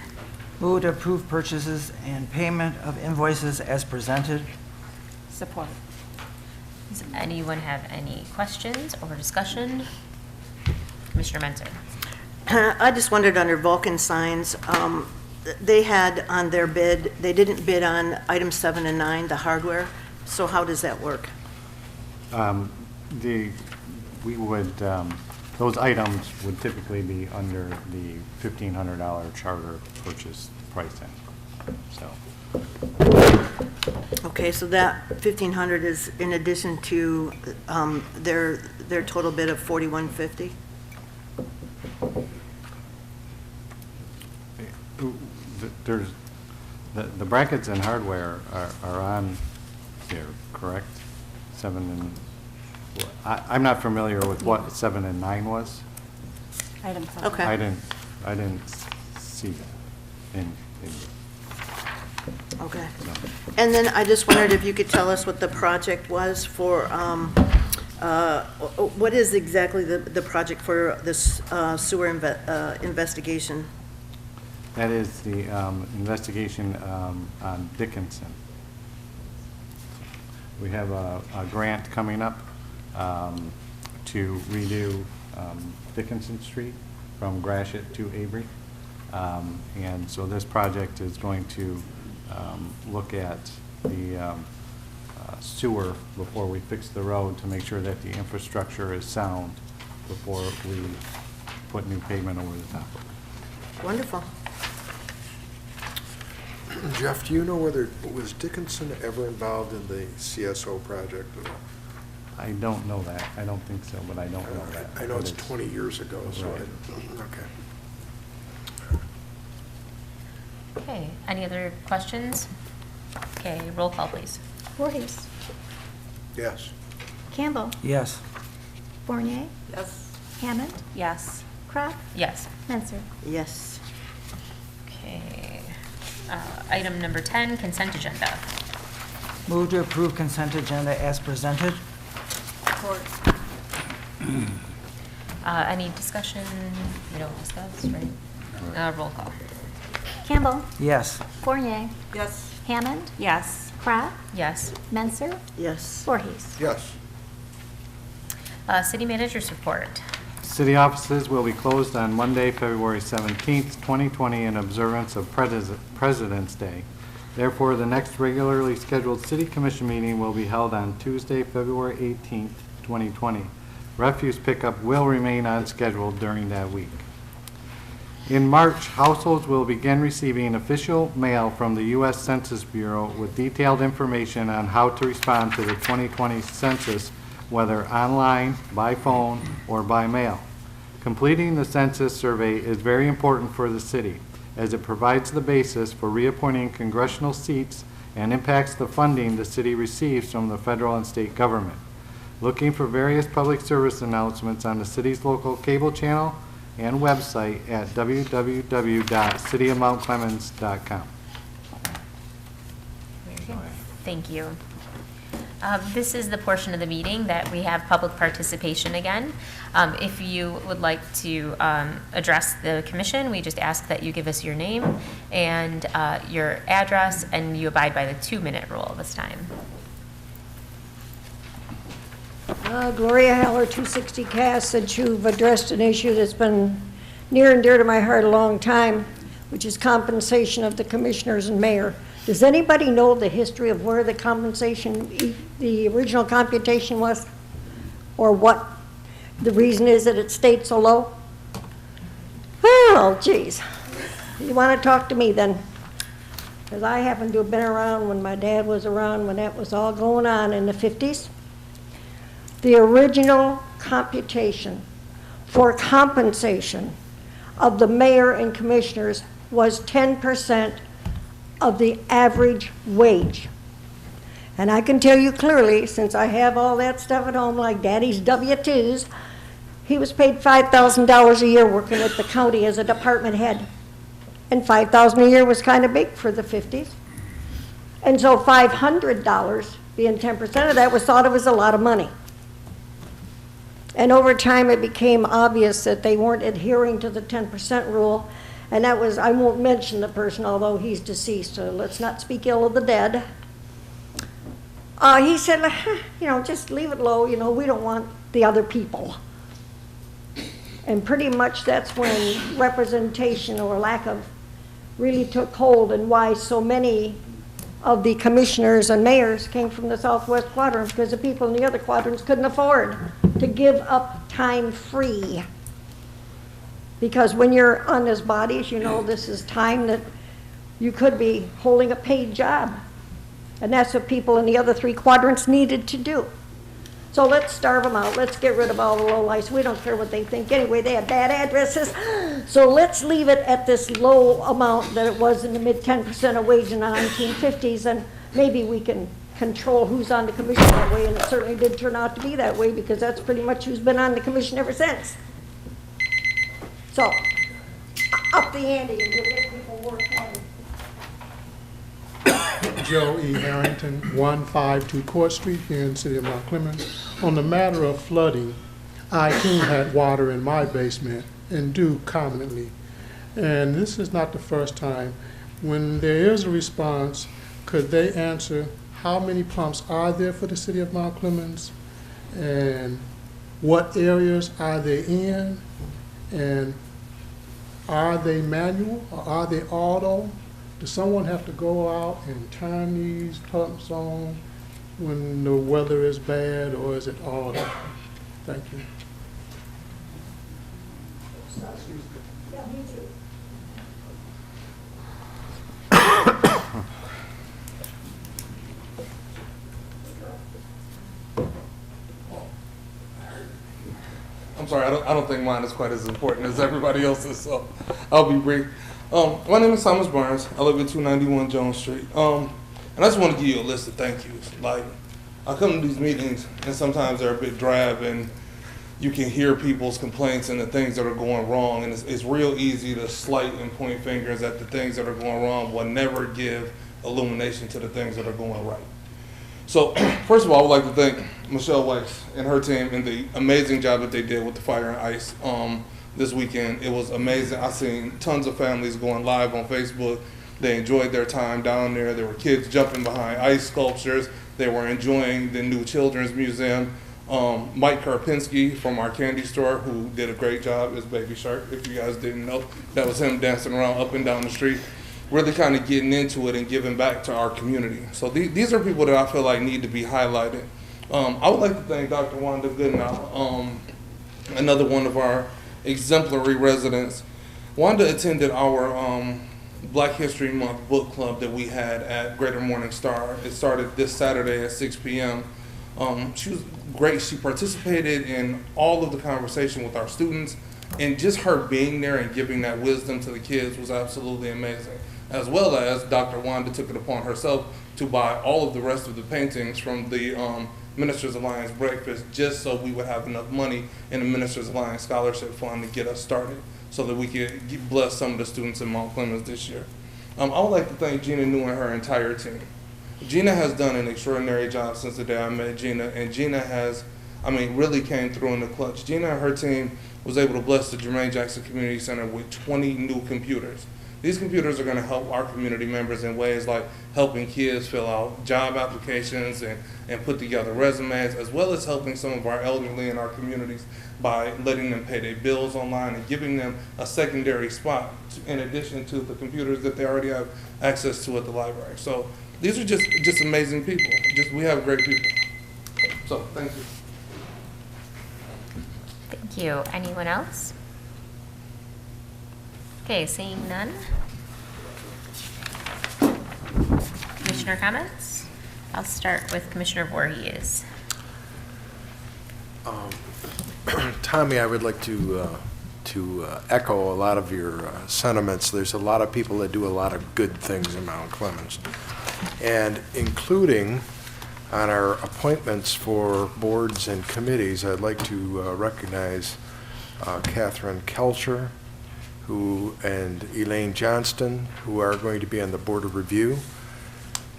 Move to approve purchases and payment of invoices as presented. Support. Does anyone have any questions or discussion? Commissioner Menzer. I just wondered under Vulcan Signs, they had on their bid, they didn't bid on items 7 and 9, the hardware. So how does that work? We would, those items would typically be under the $1,500 charter purchase pricing, so. Okay, so that 1,500 is in addition to their total bid of 4,150? There's, the brackets and hardware are on here, correct? 7 and, I'm not familiar with what 7 and 9 was. Item 5. Okay. I didn't see that in Okay. no. And then I just wondered if you could tell us what the project was for, what is exactly the project for this sewer investigation? That is the investigation on Dickinson. We have a grant coming up to redo Dickinson Street from Gratiot to Avery. And so this project is going to look at the sewer before we fix the road to make sure that the infrastructure is sound before we put new pavement over the top of it. Wonderful. Jeff, do you know whether, was Dickinson ever involved in the CSO project at all? I don't know that. I don't think so, but I don't know that. I know it's 20 years ago, so Right. Okay. Okay, any other questions? Okay, roll call, please. Voorhees. Yes. Campbell. Yes. Fournier. Yes. Hammond. Yes. Crop. Yes. Menzer. Yes. Okay. Item number 10, consent agenda. Move to approve consent agenda as presented. Support. Any discussion? We don't discuss, right? Roll call. Campbell. Yes. Fournier. Yes. Hammond. Yes. Crop. Yes. Menzer. Yes. Voorhees. Yes. City manager's report. City offices will be closed on Monday, February 17th, 2020, in observance of President's Day. Therefore, the next regularly scheduled City Commission meeting will be held on Tuesday, February 18th, 2020. Refuse pickup will remain on schedule during that week. In March, households will begin receiving official mail from the U.S. Census Bureau with detailed information on how to respond to the 2020 census, whether online, by phone, or by mail. Completing the census survey is very important for the city, as it provides the basis for reappointing congressional seats and impacts the funding the city receives from the federal and state government. Looking for various public service announcements on the city's local cable channel and website at www.cityofmountclemens.com. Thank you. This is the portion of the meeting that we have public participation again. If you would like to address the commission, we just ask that you give us your name and your address, and you abide by the 2-minute rule this time. Gloria Heller, 260 Cass, since you've addressed an issue that's been near and dear to my heart a long time, which is compensation of the commissioners and mayor. Does anybody know the history of where the compensation, the original computation was? Or what the reason is that it stayed so low? Well, geez. You want to talk to me then? Because I happen to have been around when my dad was around when that was all going on in the 50s. The original computation for compensation of the mayor and commissioners was 10% of the average wage. And I can tell you clearly, since I have all that stuff at home, like Daddy's W-2s, he was paid $5,000 a year working at the county as a department head. And $5,000 a year was kind of big for the 50s. And so $500, being 10% of that, was thought of as a lot of money. And over time, it became obvious that they weren't adhering to the 10% rule. And that was, I won't mention the person, although he's deceased, so let's not speak ill of the dead. He said, just leave it low, we don't want the other people. And pretty much that's when representation or lack of really took hold, and why so many of the commissioners and mayors came from the southwest quadrant, because the people in the other quadrants couldn't afford to give up time free. Because when you're on this body, as you know, this is time that you could be holding a paid job. And that's what people in the other 3 quadrants needed to do. So let's starve them out. Let's get rid of all the lowlights. We don't care what they think. Anyway, they had bad addresses. So let's leave it at this low amount that it was in the mid 10% of wage in the 1950s, and maybe we can control who's on the commission that way, and it certainly did turn out to be that way, because that's pretty much who's been on the commission ever since. So, up the ante and give people work time. Joe E. Harrington, 152 Court Street here in the city of Mount Clemens. On the matter of flooding, I too had water in my basement and do commonly. And this is not the first time. When there is a response, could they answer how many pumps are there for the city of Mount Clemens? And what areas are they in? And are they manual or are they auto? Does someone have to go out and turn these pumps on when the weather is bad, or is it auto? Thank you. I'm sorry, I don't think mine is quite as important as everybody else's, so I'll be brief. My name is Thomas Burns. I live at 291 Jones Street. And I just want to give you a list of thank yous. Like, I come to these meetings, and sometimes they're a bit drab, and you can hear people's complaints and the things that are going wrong, and it's real easy to slight and point fingers at the things that are going wrong, but never give illumination to the things that are going right. So, first of all, I would like to thank Michelle Weiss and her team and the amazing job that they did with the Fire and Ice this weekend. It was amazing. I've seen tons of families going live on Facebook. They enjoyed their time down there. There were kids jumping behind ice sculptures. They were enjoying the new Children's Museum. Mike Karpinski from our candy store, who did a great job as Baby Shark, if you guys didn't know. That was him dancing around up and down the street, really kind of getting into it and giving back to our community. So these are people that I feel like need to be highlighted. I would like to thank Dr. Wanda Goodenow, another one of our exemplary residents. Wanda attended our Black History Month book club that we had at Greater Morning Star. It started this Saturday at 6 p.m. She was great. She participated in all of the conversation with our students, and just her being there and giving that wisdom to the kids was absolutely amazing. As well as Dr. Wanda took it upon herself to buy all of the rest of the paintings from the Ministers Alliance breakfast, just so we would have enough money in the Ministers Alliance Scholarship Fund to get us started, so that we could bless some of the students in Mount Clemens this year. I would like to thank Gina New and her entire team. Gina has done an extraordinary job since the day I met Gina, and Gina has, really came through in the clutch. Gina and her team was able to bless the Jermaine Jackson Community Center with 20 new computers. These computers are going to help our community members in ways like helping kids fill out job applications and put together resumes, as well as helping some of our elderly in our communities by letting them pay their bills online and giving them a secondary spot in addition to the computers that they already have access to at the library. So these are just amazing people. We have great people. So thank you. Thank you. Anyone else? Okay, seeing none. Commissioner comments? I'll start with Commissioner Voorhees. Tommy, I would like to echo a lot of your sentiments. There's a lot of people that do a lot of good things in Mount Clemens, and including on our appointments for boards and committees, I'd like to recognize Catherine Kelcher, and Elaine Johnston, who are going to be on the Board of Review.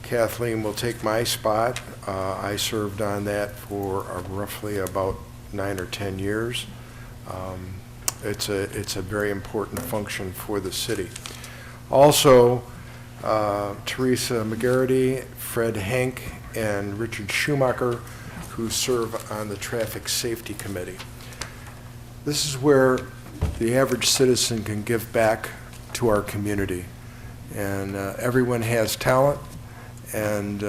Kathleen will take my spot. I served on that for roughly about 9 or 10 years. It's a very important function for the city. Also, Teresa McGarity, Fred Hank, and Richard Schumacher, who serve on the Traffic Safety Committee. This is where the average citizen can give back to our community. And everyone has talent, and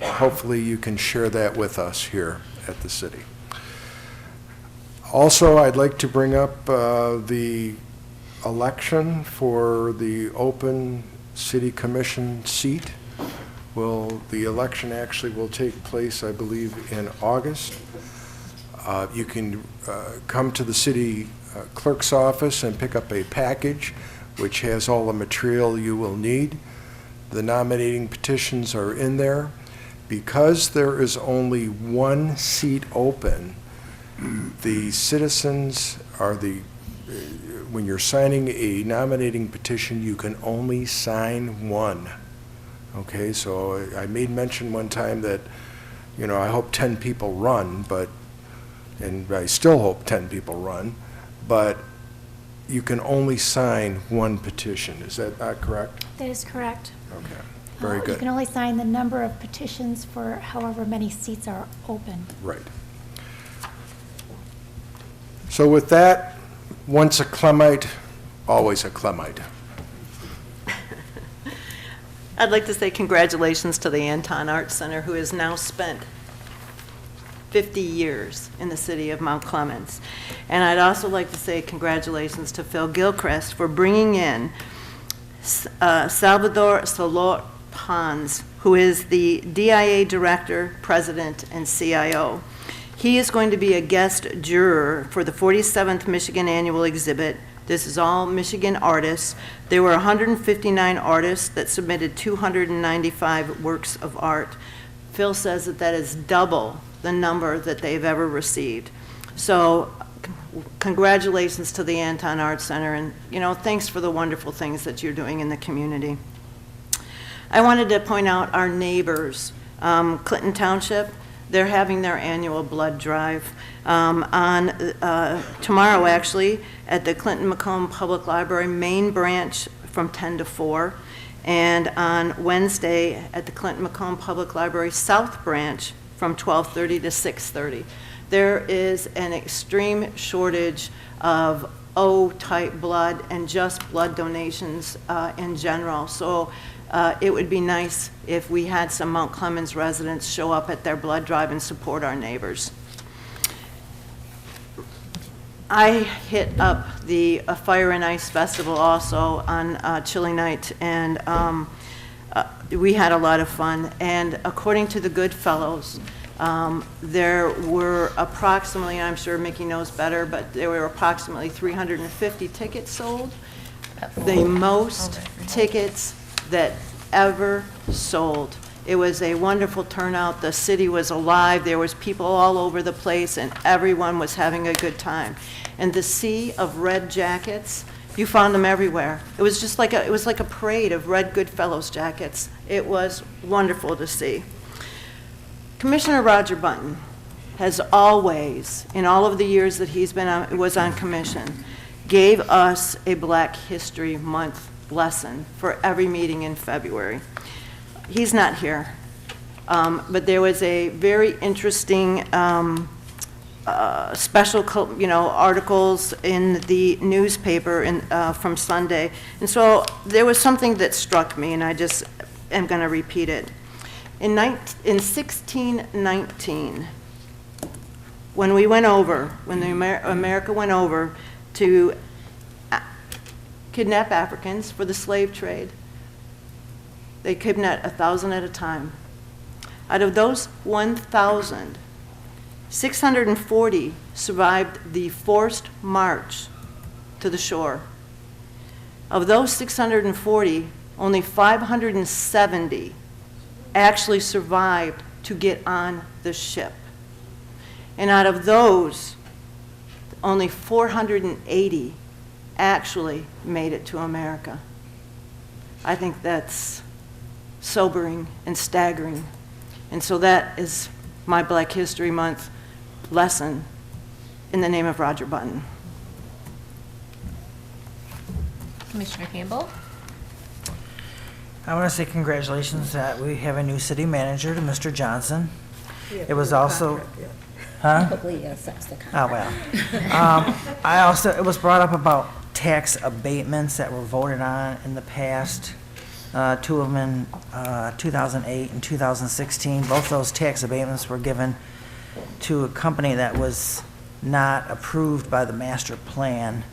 hopefully you can share that with us here at the city. Also, I'd like to bring up the election for the open city commission seat. Well, the election actually will take place, I believe, in August. You can come to the city clerk's office and pick up a package which has all the material you will need. The nominating petitions are in there. Because there is only one seat open, the citizens are when you're signing a nominating petition, you can only sign one. Okay, so I made mention one time that, I hope 10 people run, and I still hope 10 people run, but you can only sign one petition. Is that not correct? That is correct. Okay, very good. You can only sign the number of petitions for however many seats are open. Right. So with that, once a Clemite, always a Clemite. I'd like to say congratulations to the Anton Arts Center, who has now spent 50 years in the city of Mount Clemens. And I'd also like to say congratulations to Phil Gilchrist for bringing in Salvador Solor Pons, who is the DIA Director, President, and CIO. He is going to be a guest juror for the 47th Michigan Annual Exhibit. This is all Michigan artists. There were 159 artists that submitted 295 works of art. Phil says that is double the number that they've ever received. So congratulations to the Anton Arts Center, and thanks for the wonderful things that you're doing in the community. I wanted to point out our neighbors, Clinton Township. They're having their annual blood drive on tomorrow, actually, at the Clinton Macomb Public Library main branch from 10 to 4, and on Wednesday at the Clinton Macomb Public Library South Branch from 12:30 to 6:30. There is an extreme shortage of O-type blood and just blood donations in general. So it would be nice if we had some Mount Clemens residents show up at their blood drive and support our neighbors. I hit up the Fire and Ice Festival also on chilly night, and we had a lot of fun. And according to the Goodfellows, there were approximately, I'm sure Mickey knows better, but there were approximately 350 tickets sold. The most tickets that ever sold. It was a wonderful turnout. The city was alive. There was people all over the place, and everyone was having a good time. And the sea of red jackets, you found them everywhere. It was just like a parade of red Goodfellows jackets. It was wonderful to see. Commissioner Roger Bunton has always, in all of the years that he's was on commission, gave us a Black History Month lesson for every meeting in February. He's not here, but there was a very interesting special, articles in the newspaper from Sunday, and so there was something that struck me, and I just am going to repeat it. In 1619, when America went over to kidnap Africans for the slave trade, they kidnapped 1,000 at a time. Out of those 1,000, 640 survived the forced march to the shore. Of those 640, only 570 actually survived to get on the ship. And out of those, only 480 actually made it to America. I think that's sobering and staggering. And so that is my Black History Month lesson in the name of Roger Bunton. Commissioner Campbell? I want to say congratulations that we have a new city manager, to Mr. Johnson. It was also, Huh? Probably accepts the contract. Oh, well. It was brought up about tax abatements that were voted on in the past, two of them in 2008 and 2016. Both those tax abatements were given to a company that was not approved by the master plan.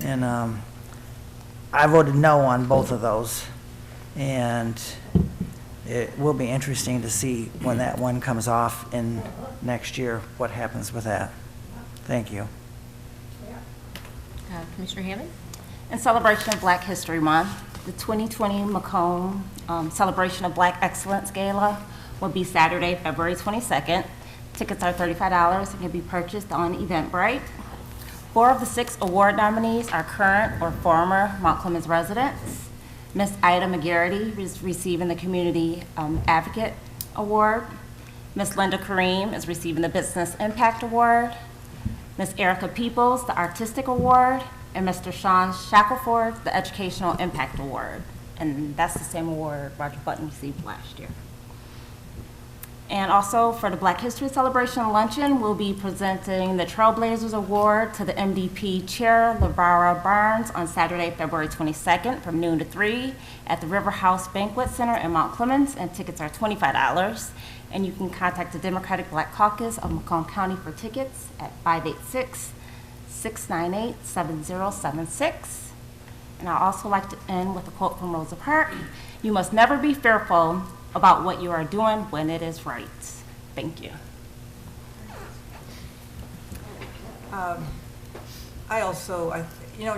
And I voted no on both of those. And it will be interesting to see when that one comes off in next year, what happens with that. Thank you. Commissioner Hammond? In celebration of Black History Month, the 2020 Macomb Celebration of Black Excellence Gala will be Saturday, February 22nd. Tickets are $35 and can be purchased on Eventbrite. 4 of the 6 award nominees are current or former Mount Clemens residents. Miss Ida McGarity is receiving the Community Advocate Award. Miss Linda Kareem is receiving the Business Impact Award. Miss Erica Peoples, the Artistic Award, and Mr. Sean Shackelford, the Educational Impact Award. And that's the same award Roger Button received last year. And also for the Black History Celebration Luncheon, we'll be presenting the Trailblazers Award to the MDP Chair, LaVara Barnes, on Saturday, February 22nd from noon to 3 at the River House Banquet Center in Mount Clemens, and tickets are $25. And you can contact the Democratic Black Caucus of Macomb County for tickets at 586-698-7076. And I'd also like to end with a quote from Rosa Parks. "You must never be fearful about what you are doing when it is right." Thank you.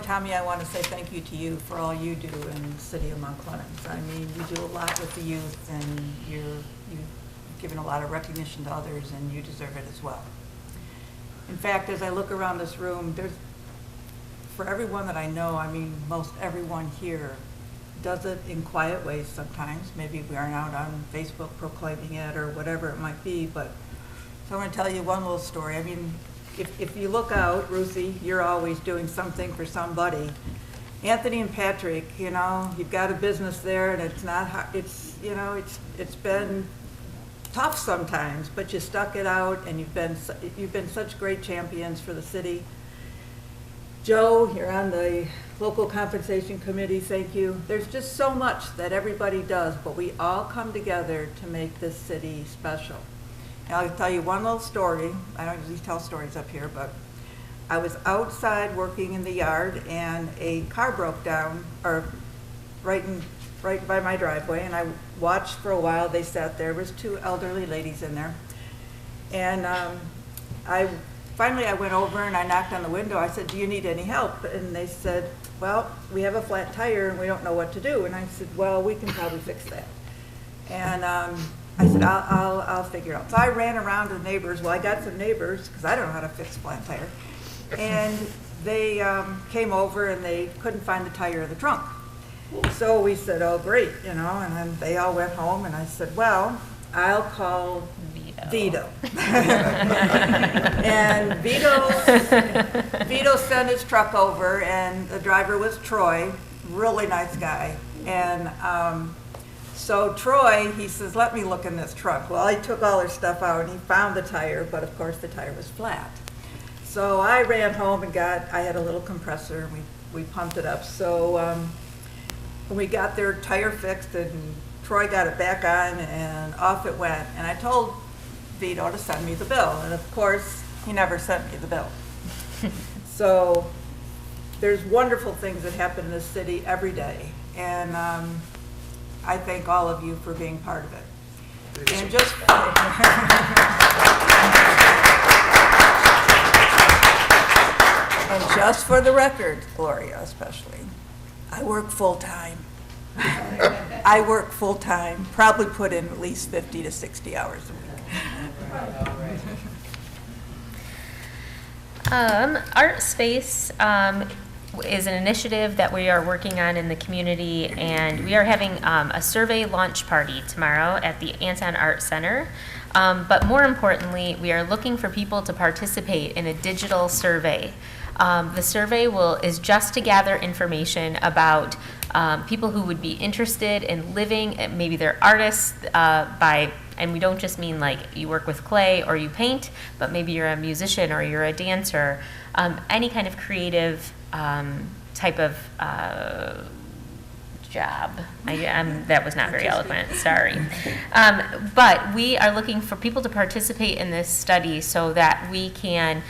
Tommy, I want to say thank you to you for all you do in the city of Mount Clemens. I mean, you do a lot with the youth, and you've given a lot of recognition to others, and you deserve it as well. In fact, as I look around this room, for everyone that I know, I mean, most everyone here does it in quiet ways sometimes. Maybe we aren't out on Facebook proclaiming it or whatever it might be, but so I'm going to tell you one little story. I mean, if you look out, Ruthie, you're always doing something for somebody. Anthony and Patrick, you've got a business there, and it's not hard, it's been tough sometimes, but you stuck it out, and you've been such great champions for the city. Joe, you're on the local compensation committee, thank you. There's just so much that everybody does, but we all come together to make this city special. And I'll tell you one little story. I don't usually tell stories up here, but I was outside working in the yard, and a car broke down, or right by my driveway, and I watched for a while. They sat there. There was 2 elderly ladies in there. And finally I went over and I knocked on the window. I said, "Do you need any help?" And they said, "Well, we have a flat tire and we don't know what to do." And I said, "Well, we can probably fix that." And I said, I'll figure it out. So I ran around to the neighbors. Well, I got some neighbors, because I don't know how to fix a flat tire. And they came over and they couldn't find the tire in the trunk. So we said, "Oh, great," and then they all went home, and I said, "Well, I'll call Vito." And Vito sent his truck over, and the driver was Troy, really nice guy. And so Troy, he says, "Let me look in this trunk." Well, he took all her stuff out, and he found the tire, but of course the tire was flat. So I ran home and I had a little compressor, and we pumped it up. So when we got their tire fixed, and Troy got it back on, and off it went. And I told Vito to send me the bill, and of course, he never sent me the bill. So there's wonderful things that happen in this city every day, and I thank all of you for being part of it. And just for the record, Gloria especially, I work full-time. I work full-time, probably put in at least 50 to 60 hours a week. Art Space is an initiative that we are working on in the community, and we are having a survey launch party tomorrow at the Anton Art Center. But more importantly, we are looking for people to participate in a digital survey. The survey is just to gather information about people who would be interested in living, maybe they're artists, by And we don't just mean like you work with clay or you paint, but maybe you're a musician or you're a dancer. Any kind of creative type of job. That was not very eloquent, sorry. But we are looking for people to participate in this study so that we can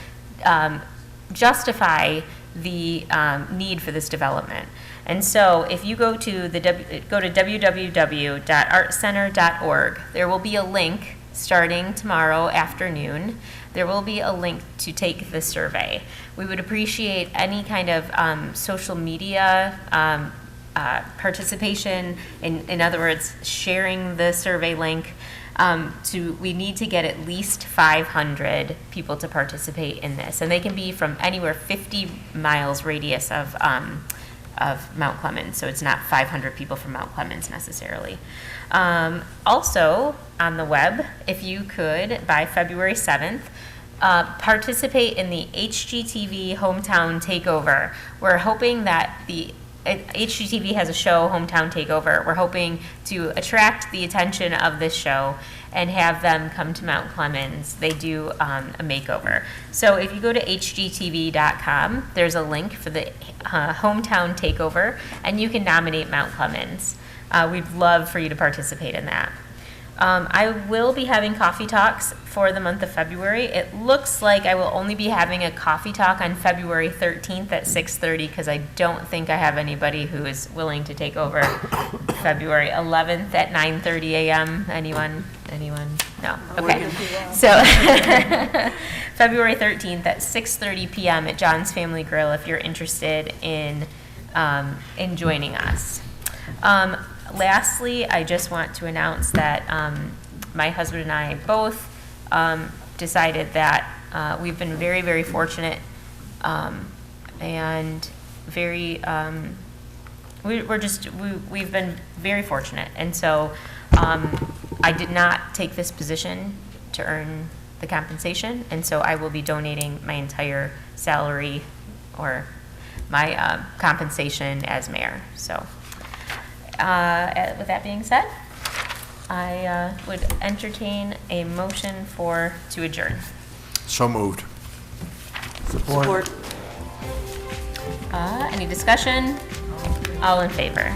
justify the need for this development. And so if you go to www.artcenter.org, there will be a link starting tomorrow afternoon. There will be a link to take the survey. We would appreciate any kind of social media participation, in other words, sharing the survey link. We need to get at least 500 people to participate in this, and they can be from anywhere 50 miles radius of Mount Clemens, so it's not 500 people from Mount Clemens necessarily. Also, on the web, if you could, by February 7th, participate in the HGTV Hometown Takeover. We're hoping that HGTV has a show, Hometown Takeover. We're hoping to attract the attention of this show and have them come to Mount Clemens. They do a makeover. So if you go to hgtv.com, there's a link for the Hometown Takeover, and you can nominate Mount Clemens. We'd love for you to participate in that. I will be having coffee talks for the month of February. It looks like I will only be having a coffee talk on February 13th at 6:30 because I don't think I have anybody who is willing to take over February 11th at 9:30 a.m. Anyone? No. Okay. So February 13th at 6:30 p.m. at John's Family Grill if you're interested in joining us. Lastly, I just want to announce that my husband and I both decided that we've been very, very fortunate and very, we've been very fortunate. And so I did not take this position to earn the compensation, and so I will be donating my entire salary or my compensation as mayor. So. With that being said, I would entertain a motion to adjourn. So moved. Support. Any discussion? All in favor?